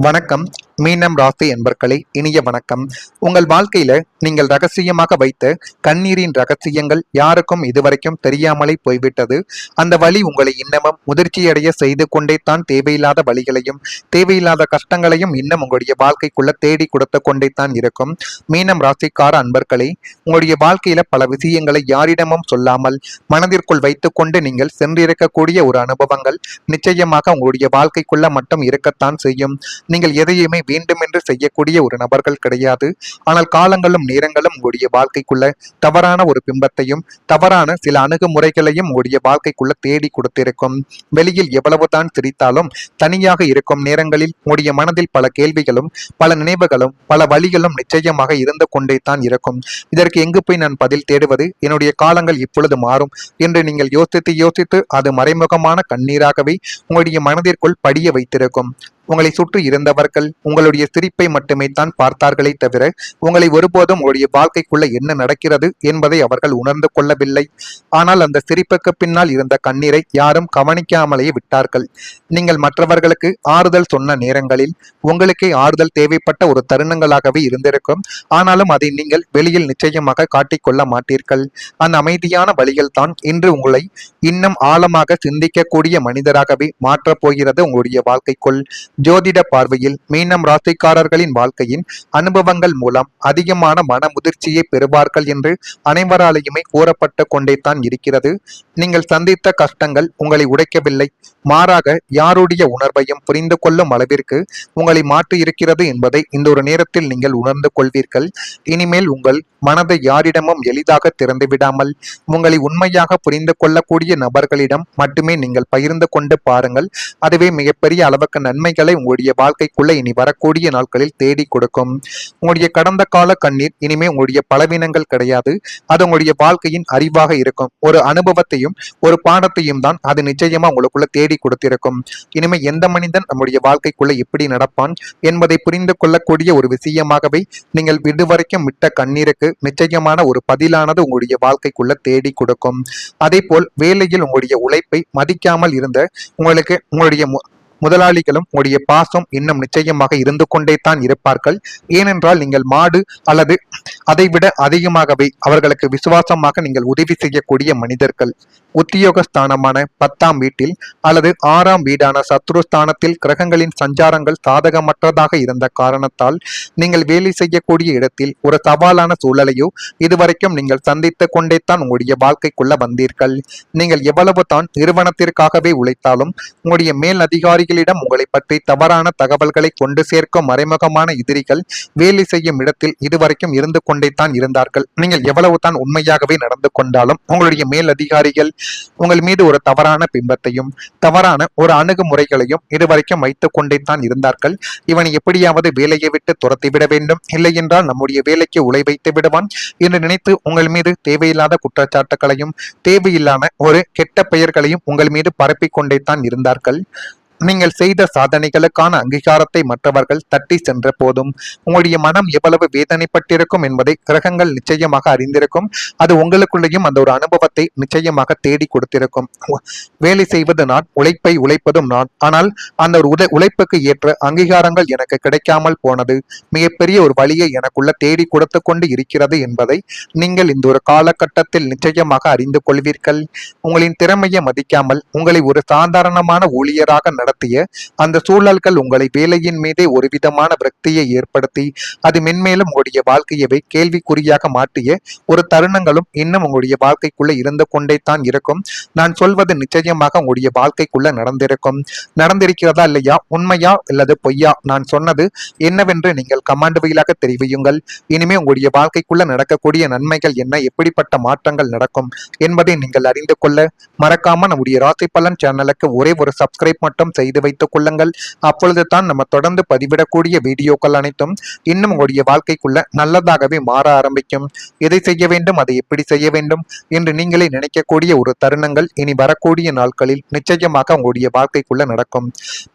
வணக்கம். மீனம் ராசி என்பர்களே, இனிய வணக்கம். உங்கள் வாழ்க்கையில நீங்கள் ரகசியமாக வைத்த கண்ணீரின் ரகசியங்கள் யாருக்கும் இதுவரைக்கும் தெரியாமலே போய்விட்டது. அந்த வழி உங்களை இன்னமும் முதிர்ச்சியடைய செய்து கொண்டே தான் தேவையில்லாத வழிகளையும் தேவையில்லாத கஷ்டங்களையும் இன்னும் உங்களுடைய வாழ்க்கைக்குள்ள தேடி கொடுத்து கொண்டே தான் இருக்கும். மீனம் ராசிக்கார அன்பர்களே, உங்களுடைய வாழ்க்கையில பல விஷயங்களை யாரிடமும் சொல்லாமல் மனதிற்குள் வைத்துக்கொண்டு நீங்கள் சென்றிருக்கக்கூடிய ஒரு அனுபவங்கள் நிச்சயமாக உங்களுடைய வாழ்க்கைக்குள்ள மட்டும் இருக்கத்தான் செய்யும். நீங்கள் எதையுமே வேண்டுமென்று செய்யக்கூடிய ஒரு நபர்கள் கிடையாது. ஆனால் காலங்களும் நேரங்களும் உங்களுடைய வாழ்க்கைக்குள்ள தவறான ஒரு பிம்பத்தையும் தவறான சில அணுகுமுறைகளையும் உங்களுடைய வாழ்க்கைக்குள்ள தேடி கொடுத்திருக்கும். வெளியில் எவ்வளவுதான் சிரித்தாலும் தனியாக இருக்கும் நேரங்களில் உங்களுடைய மனதில் பல கேள்விகளும் பல நினைவுகளும் பல வழிகளும் நிச்சயமாக இருந்து கொண்டே தான் இருக்கும். இதற்கு எங்கு போய் நான் பதில் தேடுவது, என்னுடைய காலங்கள் இப்பொழுது மாறும் என்று நீங்கள் யோசித்து யோசித்து அது மறைமுகமான கண்ணீராகவே உங்களுடைய மனதிற்குள் படிய வைத்திருக்கும். உங்களை சுற்றி இருந்தவர்கள் உங்களுடைய சிரிப்பை மட்டுமே தான் பார்த்தார்களே தவிர உங்களை ஒருபோதும் உங்களுடைய வாழ்க்கைக்குள்ள என்ன நடக்கிறது என்பதை அவர்கள் உணர்ந்து கொள்ளவில்லை. ஆனால் அந்த சிரிப்புக்கு பின்னால் இருந்த கண்ணீரை யாரும் கவனிக்காமலேயே விட்டார்கள். நீங்கள் மற்றவர்களுக்கு ஆறுதல் சொன்ன நேரங்களில் உங்களுக்கே ஆறுதல் தேவைப்பட்ட ஒரு தருணங்களாகவே இருந்திருக்கும். ஆனாலும் அதை நீங்கள் வெளியில் நிச்சயமாக காட்டிக்கொள்ள மாட்டீர்கள். அந்த அமைதியான வழிகள் தான் இன்று உங்களை இன்னும் ஆழமாக சிந்திக்கக்கூடிய மனிதராகவே மாற்றப் போகிறது உங்களுடைய வாழ்க்கைக்குள். ஜோதிட பார்வையில் மீனம் ராசிக்காரர்களின் வாழ்க்கையின் அனுபவங்கள் மூலம் அதிகமான மன முதிர்ச்சியை பெறுவார்கள் என்று அனைவராலேயுமே கூறப்பட்டு கொண்டே தான் இருக்கிறது. நீங்கள் சந்தித்த கஷ்டங்கள் உங்களை உடைக்கவில்லை, மாறாக யாருடைய உணர்வையும் புரிந்து கொள்ளும் அளவிற்கு உங்களை மாற்றி இருக்கிறது என்பதை இந்த ஒரு நேரத்தில் நீங்கள் உணர்ந்து கொள்வீர்கள். இனிமேல் உங்கள் மனதை யாரிடமும் எளிதாக திறந்து விடாமல் உங்களை உண்மையாக புரிந்து கொள்ளக்கூடிய நபர்களிடம் மட்டுமே நீங்கள் பகிர்ந்து கொண்டு பாருங்கள். அதுவே மிகப்பெரிய அளவுக்கு நன்மைகளை உங்களுடைய வாழ்க்கைக்குள்ள இனி வரக்கூடிய நாட்களில் தேடி கொடுக்கும். உங்களுடைய கடந்த கால கண்ணீர் இனிமே உங்களுடைய பலவீனங்கள் கிடையாது. அது உங்களுடைய வாழ்க்கையின் அறிவாக இருக்கும். ஒரு அனுபவத்தையும் ஒரு பாடத்தையும் தான் அது நிச்சயமா உங்களுக்குள்ள தேடி கொடுத்திருக்கும். இனிமே எந்த மனிதன் நம்முடைய வாழ்க்கைக்குள்ள எப்படி நடப்பான் என்பதை புரிந்து கொள்ளக்கூடிய ஒரு விஷயமாகவே நீங்கள் இதுவரைக்கும் விட்ட கண்ணீருக்கு நிச்சயமான ஒரு பதிலானது உங்களுடைய வாழ்க்கைக்குள்ள தேடி கொடுக்கும். அதே போல் வேலையில் உங்களுடைய உழைப்பை மதிக்காமல் இருந்த உங்களுடைய முதலாளிகளும் உங்களுடைய பாசம் இன்னும் நிச்சயமாக இருந்து கொண்டே தான் இருப்பார்கள். ஏனென்றால் நீங்கள் மாடு அல்லது அதைவிட அதிகமாகவே அவர்களுக்கு விசுவாசமாக நீங்கள் உதவி செய்யக்கூடிய மனிதர்கள். உத்தியோகஸ்தானமான 10ஆம் வீட்டில் அல்லது 6ஆம் வீடான சத்ருஸ்தானத்தில் கிரகங்களின் சஞ்சாரங்கள் சாதகமற்றதாக இருந்த காரணத்தால் நீங்கள் வேலை செய்யக்கூடிய இடத்தில் ஒரு சவாலான சூழலையோ இதுவரைக்கும் நீங்கள் சந்தித்து கொண்டே தான் உங்களுடைய வாழ்க்கைக்குள்ள வந்தீர்கள். நீங்கள் எவ்வளவு தான் நிறுவனத்திற்காகவே உழைத்தாலும் உங்களுடைய மேல் அதிகாரிகளிடம் உங்களை பற்றி தவறான தகவல்களை கொண்டு சேர்க்கும் மறைமுகமான எதிரிகள் வேலை செய்யும் இடத்தில் இதுவரைக்கும் இருந்து கொண்டே தான் இருந்தார்கள். நீங்கள் எவ்வளவு தான் உண்மையாகவே நடந்து கொண்டாலும் உங்களுடைய மேல் அதிகாரிகள் உங்கள் மீது ஒரு தவறான பிம்பத்தையும் தவறான ஒரு அணுகுமுறைகளையும் இதுவரைக்கும் வைத்துக் கொண்டே தான் இருந்தார்கள். இவனை எப்படியாவது வேலையை விட்டு துரத்திவிட வேண்டும், இல்லை என்றால் நம்முடைய வேலைக்கு உழை வைத்து விடுவான் என்று நினைத்து உங்கள் மீது தேவையில்லாத குற்றச்சாட்டுகளையும் தேவையில்லாத ஒரு கெட்ட பெயர்களையும் உங்கள் மீது பரப்பிக் கொண்டே தான் இருந்தார்கள். நீங்கள் செய்த சாதனைகளுக்கான அங்கீகாரத்தை மற்றவர்கள் தட்டி சென்ற போதும் உங்களுடைய மனம் எவ்வளவு வேதனைப்பட்டிருக்கும் என்பதை கிரகங்கள் நிச்சயமாக அறிந்திருக்கும். அது உங்களுக்குள்ளேயும் அந்த ஒரு அனுபவத்தை நிச்சயமாக தேடி கொடுத்திருக்கும். வேலை செய்வது நான், உழைப்பதும் நான். ஆனால் அந்த ஒரு உழைப்புக்கு ஏற்ற அங்கீகாரங்கள் எனக்கு கிடைக்காமல் போனது மிகப்பெரிய ஒரு வழியை எனக்குள்ள தேடி கொடுத்து கொண்டு இருக்கிறது என்பதை நீங்கள் இந்த ஒரு காலகட்டத்தில் நிச்சயமாக அறிந்து கொள்வீர்கள். உங்களின் திறமையை மதிக்காமல் உங்களை ஒரு சாதாரணமான ஊழியராக நடத்திய அந்த சூழல்கள் உங்களை வேலையின் மீதே ஒரு விதமான விரக்தியை ஏற்படுத்தி அது மென்மேலும் உங்களுடைய வாழ்க்கையவை கேள்விக்குறியாக மாற்றிய ஒரு தருணங்களும் இன்னும் உங்களுடைய வாழ்க்கைக்குள்ள இருந்து கொண்டே தான் இருக்கும். நான் சொல்வது நிச்சயமாக உங்களுடைய வாழ்க்கைக்குள்ள நடந்திருக்கிறதா இல்லையா, உண்மையா அல்லது பொய்யா, நான் சொன்னது என்னவென்று நீங்கள் கமாண்ட் வழியாக தெரிவியுங்கள். இனிமே உங்களுடைய வாழ்க்கைக்குள்ள நடக்கக்கூடிய நன்மைகள் என்ன, எப்படிப்பட்ட மாற்றங்கள் நடக்கும் என்பதை நீங்கள் அறிந்து கொள்ள மறக்காம நம்முடைய ராசி பலன் சேனலுக்கு ஒரே ஒரு சப்ஸ்கிரைப் மட்டும் செய்து வைத்துக் கொள்ளுங்கள். அப்பொழுது தான் நம்ம தொடர்ந்து பதிவிடக்கூடிய வீடியோக்கள் அனைத்தும் இன்னும் உங்களுடைய வாழ்க்கைக்குள்ள நல்லதாகவே மாற ஆரம்பிக்கும். எதை செய்ய வேண்டும், அதை எப்படி செய்ய வேண்டும் என்று நீங்களே நினைக்கக்கூடிய ஒரு தருணங்கள் இனி வரக்கூடிய நாட்களில் நிச்சயமாக உங்களுடைய வாழ்க்கைக்குள்ள நடக்கும்.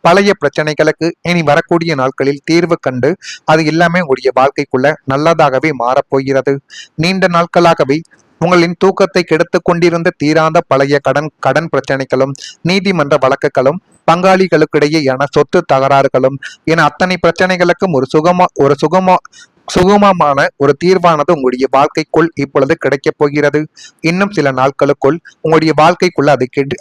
பழைய பிரச்சனைகளுக்கு இனி வரக்கூடிய நாட்களில் தீர்வு கண்டு அது எல்லாமே உங்களுடைய வாழ்க்கைக்குள்ள நல்லதாகவே மாறப்போகிறது. நீண்ட நாட்களாகவே உங்களின் தூக்கத்தை கெடுத்துக் கொண்டிருந்த தீராத பழைய கடன் பிரச்சனைகளும், நீதிமன்ற வழக்குகளும், பங்காளிகளுக்கிடையேயான சொத்து தகராறுகளும் என அத்தனை பிரச்சனைகளுக்கும் சுகமமான ஒரு தீர்வானது உங்களுடைய வாழ்க்கைக்குள் இப்பொழுது கிடைக்கப் போகிறது. இன்னும் சில நாட்களுக்குள் உங்களுடைய வாழ்க்கைக்குள்ள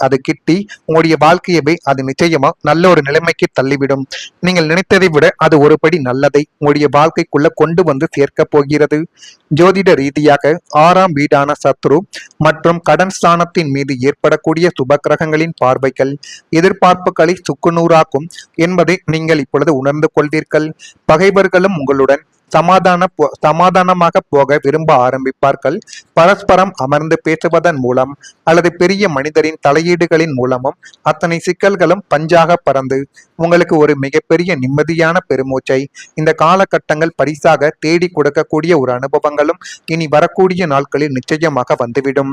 அது கிட்டி உங்களுடைய வாழ்க்கையவே அது நிச்சயமா நல்ல ஒரு நிலைமைக்கு தள்ளிவிடும். நீங்கள் நினைத்ததை விட அது ஒருபடி நல்லதை உங்களுடைய வாழ்க்கைக்குள்ள கொண்டு வந்து சேர்க்க போகிறது. ஜோதிட ரீதியாக 6ஆம் வீடான சத்ரு மற்றும் கடன் ஸ்தானத்தின் மீது ஏற்படக்கூடிய சுப கிரகங்களின் பார்வைகள் எதிர்பார்ப்புகளை சுக்குநூறாக்கும் என்பதை நீங்கள் இப்பொழுது உணர்ந்து கொள்வீர்கள். பகைவர்களும் உங்களுடன் சமாதானமாக போக விரும்ப ஆரம்பிப்பார்கள். பரஸ்பரம் அமர்ந்து பேசுவதன் மூலம் அல்லது பெரிய மனிதரின் தலையீடுகளின் மூலமும் அத்தனை சிக்கல்களும் பஞ்சாக பறந்து உங்களுக்கு ஒரு மிகப்பெரிய நிம்மதியான பெருமூச்சை இந்த காலகட்டங்கள் பரிசாக தேடி கொடுக்கக்கூடிய ஒரு அனுபவங்களும் இனி வரக்கூடிய நாட்களில் நிச்சயமாக வந்துவிடும்.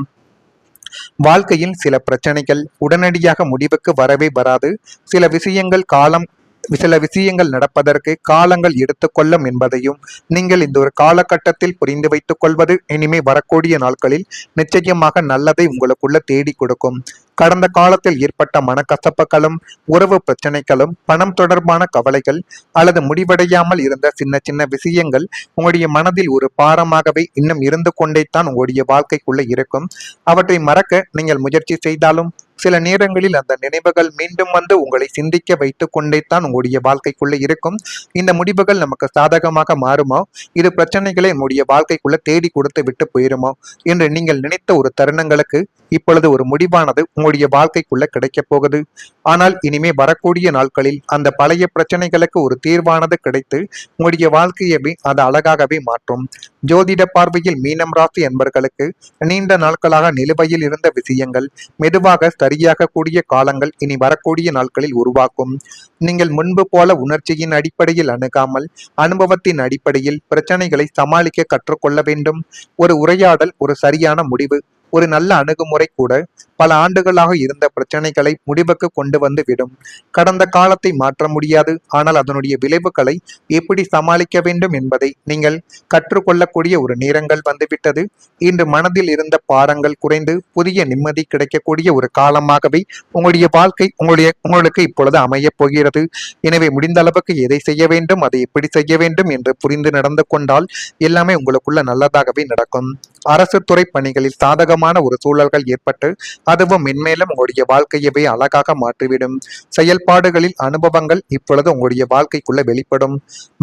வாழ்க்கையில் சில பிரச்சனைகள் உடனடியாக முடிவுக்கு வரவே வராது. சில விஷயங்கள் நடப்பதற்கு காலங்கள் எடுத்துக்கொள்ளும் என்பதையும் நீங்கள் இந்த ஒரு காலகட்டத்தில் புரிந்து வைத்துக் கொள்வது இனிமே வரக்கூடிய நாட்களில் நிச்சயமாக நல்லதை உங்களுக்குள்ள தேடி கொடுக்கும். கடந்த காலத்தில் ஏற்பட்ட மனக்கசப்புகளும், உறவு பிரச்சனைகளும், பணம் தொடர்பான கவலைகள் அல்லது முடிவடையாமல் இருந்த சின்ன சின்ன விஷயங்கள் உங்களுடைய மனதில் ஒரு பாரமாகவே இன்னும் இருந்து கொண்டேதான் உங்களுடைய வாழ்க்கைக்குள்ள இருக்கும். அவற்றை மறக்க நீங்கள் முயற்சி செய்தாலும் சில நேரங்களில் அந்த நினைவுகள் மீண்டும் வந்து உங்களை சிந்திக்க வைத்துக் கொண்டேதான் உங்களுடைய வாழ்க்கைக்குள்ள இருக்கும். இந்த முடிவுகள் நமக்கு சாதகமாக மாறுமோ, இது பிரச்சனைகளை நம்முடைய வாழ்க்கைக்குள்ள தேடி கொடுத்து விட்டு போயிருமோ என்று நீங்கள் நினைத்த ஒரு தருணங்களுக்கு இப்பொழுது ஒரு முடிவானது உங்களுடைய வாழ்க்கைக்குள்ள கிடைக்கப் போகுது. ஆனால் இனிமே வரக்கூடிய நாட்களில் அந்த பழைய பிரச்சனைகளுக்கு ஒரு தீர்வானது கிடைத்து உங்களுடைய வாழ்க்கையவே அது அழகாகவே மாற்றும். ஜோதிட பார்வையில் மீனம் ராசி என்பர்களுக்கு நீண்ட நாட்களாக நிலுவையில் இருந்த விஷயங்கள் மெதுவாக சரியாக கூடிய காலங்கள் இனி வரக்கூடிய நாட்களில் உருவாக்கும். நீங்கள் முன்பு போல உணர்ச்சியின் அடிப்படையில் அணுகாமல் அனுபவத்தின் அடிப்படையில் பிரச்சனைகளை சமாளிக்க கற்றுக்கொள்ள வேண்டும். ஒரு உரையாடல் ஒரு சரியான முடிவு, ஒரு நல்ல அணுகுமுறை கூட பல ஆண்டுகளாக இருந்த பிரச்சனைகளை முடிவுக்கு கொண்டு வந்து விடும். கடந்த காலத்தை மாற்ற முடியாது, ஆனால் அதனுடைய விளைவுகளை எப்படி சமாளிக்க வேண்டும் என்பதை நீங்கள் கற்றுக்கொள்ளக்கூடிய ஒரு நேரங்கள் வந்துவிட்டது. இன்று மனதில் இருந்த பாரங்கள் குறைந்து புதிய நிம்மதி கிடைக்கக்கூடிய ஒரு காலமாகவே உங்களுடைய வாழ்க்கை உங்களுக்கு இப்பொழுது அமையப் போகிறது. எனவே முடிந்த அளவுக்கு எதை செய்ய வேண்டும், அதை எப்படி செய்ய வேண்டும் என்று புரிந்து நடந்து கொண்டால் எல்லாமே உங்களுக்குள்ள நல்லதாகவே நடக்கும். அரசு துறை பணிகளில் சாதகமான ஒரு சூழல்கள் ஏற்பட்டு அதுவும் மென்மேலும் உங்களுடைய வாழ்க்கையவே அழகாக மாற்றிவிடும். செயல்பாடுகளில் அனுபவங்கள் இப்பொழுது உங்களுடைய வாழ்க்கைக்குள்ள வெளிப்படும்.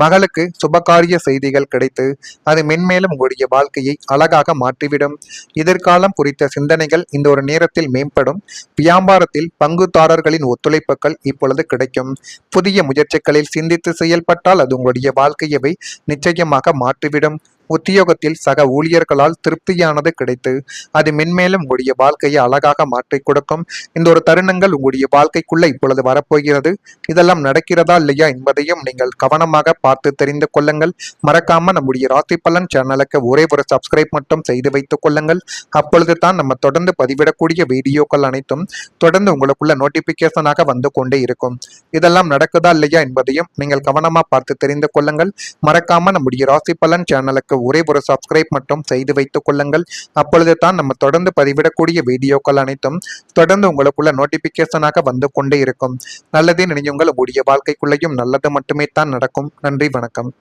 மகளுக்கு சுபகாரிய செய்திகள் கிடைத்து அது மென்மேலும் உங்களுடைய வாழ்க்கையை அழகாக மாற்றிவிடும். எதிர்காலம் குறித்த சிந்தனைகள் இந்த ஒரு நேரத்தில் மேம்படும். வியாபாரத்தில் பங்குதாரர்களின் ஒத்துழைப்புகள் இப்பொழுது கிடைக்கும். புதிய முயற்சிகளில் சிந்தித்து செயல்பட்டால் அது உங்களுடைய வாழ்க்கையவே நிச்சயமாக மாற்றிவிடும். உத்தியோகத்தில் சக ஊழியர்களால் திருப்தியானது கிடைத்து அது மென்மேலும் உங்களுடைய வாழ்க்கையை அழகாக மாற்றி கொடுக்கும். இந்த ஒரு தருணங்கள் உங்களுடைய வாழ்க்கைக்குள்ள இப்பொழுது வரப்போகிறது. இதெல்லாம் நடக்கிறதா இல்லையா என்பதையும் நீங்கள் கவனமாக பார்த்து தெரிந்து கொள்ளுங்கள். மறக்காம நம்முடைய ராசி பலன் சேனலுக்கு ஒரே ஒரு சப்ஸ்கிரைப் மட்டும் செய்து வைத்துக் கொள்ளுங்கள். அப்பொழுது தான் நம்ம தொடர்ந்து பதிவிடக்கூடிய வீடியோக்கள் அனைத்தும் தொடர்ந்து உங்களுக்குள்ள நோட்டிபிகேஷனாக வந்து கொண்டே இருக்கும். இதெல்லாம் நடக்குதா இல்லையா என்பதையும் நீங்கள் கவனமா பார்த்து தெரிந்து கொள்ளுங்கள். மறக்காம நம்முடைய ராசி பலன் சேனலுக்கு ஒரே ஒரு சப்ஸ்கிரைப் மட்டும் செய்து வைத்துக் கொள்ளுங்கள். அப்பொழுது தான் நம்ம தொடர்ந்து பதிவிடக்கூடிய வீடியோக்கள் அனைத்தும் தொடர்ந்து உங்களுக்குள்ள நோட்டிபிகேஷனாக வந்து கொண்டே இருக்கும். நல்லதே நினையுங்கள், உங்களுடைய வாழ்க்கைக்குள்ளேயும் நல்லது மட்டுமே தான் நடக்கும். நன்றி, வணக்கம்.